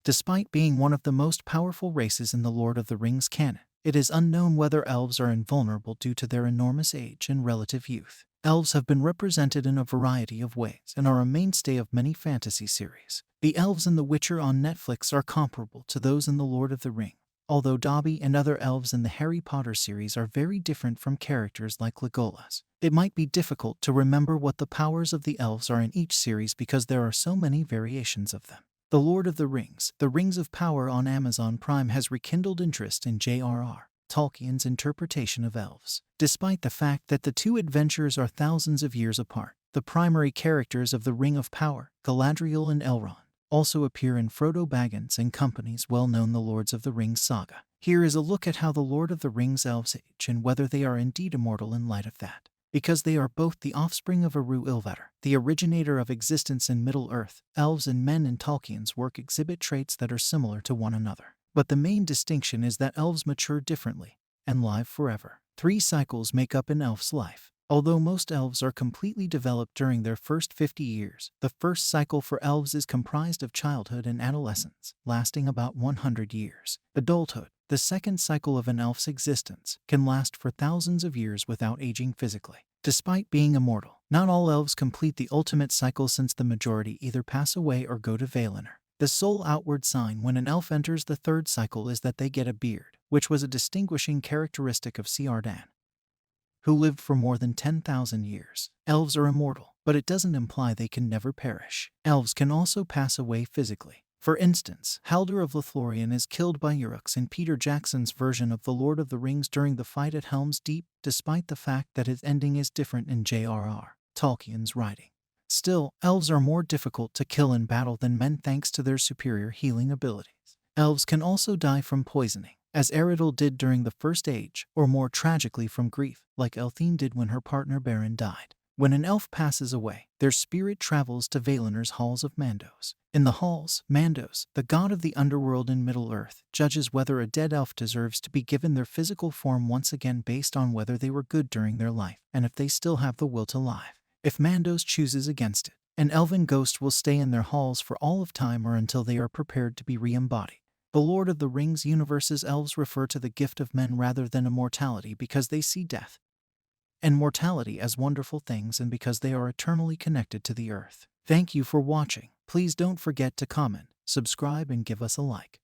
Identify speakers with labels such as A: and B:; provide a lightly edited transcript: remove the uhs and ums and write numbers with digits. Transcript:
A: Despite being one of the most powerful races in the Lord of the Rings canon, it is unknown whether elves are invulnerable due to their enormous age and relative youth. Elves have been represented in a variety of ways and are a mainstay of many fantasy series. The elves in The Witcher on Netflix are comparable to those in The Lord of the Rings, although Dobby and other elves in the Harry Potter series are very different from characters like Legolas. It might be difficult to remember what the powers of the elves are in each series because there are so many variations of them. The Lord of the Rings, The Rings of Power on Amazon Prime has rekindled interest in J.R.R. Tolkien's interpretation of elves. Despite the fact that the two adventures are thousands of years apart, the primary characters of the Ring of Power, Galadriel and Elrond, also appear in Frodo Baggins and Company's well-known The Lords of the Rings saga. Here is a look at how the Lord of the Rings elves age and whether they are indeed immortal in light of that. Because they are both the offspring of Eru Ilúvatar, the originator of existence in Middle-earth, elves and men in Tolkien's work exhibit traits that are similar to one another. But the main distinction is that elves mature differently and live forever. 3 cycles make up an elf's life. Although most elves are completely developed during their first 50 years, the first cycle for elves is comprised of childhood and adolescence, lasting about 100 years. Adulthood, the second cycle of an elf's existence, can last for thousands of years without aging physically. Despite being immortal, not all elves complete the ultimate cycle since the majority either pass away or go to Valinor. The sole outward sign when an elf enters the third cycle is that they get a beard, which was a distinguishing characteristic of Círdan, who lived for more than 10,000 years. Elves are immortal, but it doesn't imply they can never perish. Elves can also pass away physically. For instance, Haldir of Lothlorien is killed by Uruks in Peter Jackson's version of The Lord of the Rings during the fight at Helm's Deep, despite the fact that his ending is different in J.R.R. Tolkien's writing. Still, elves are more difficult to kill in battle than men thanks to their superior healing abilities. Elves can also die from poisoning, as Eredil did during the First Age, or more tragically from grief, like Elthine did when her partner Beren died. When an elf passes away, their spirit travels to Valinor's Halls of Mandos. In the halls, Mandos, the god of the underworld in Middle-earth, judges whether a dead elf deserves to be given their physical form once again based on whether they were good during their life, and if they still have the will to live. If Mandos chooses against it, an elven ghost will stay in their halls for all of time or until they are prepared to be re-embodied. The Lord of the Rings universe's elves refer to the gift of men rather than immortality because they see death and mortality as wonderful things and because they are eternally connected to the earth. Thank you for watching. Please don't forget to comment, subscribe and give us a like.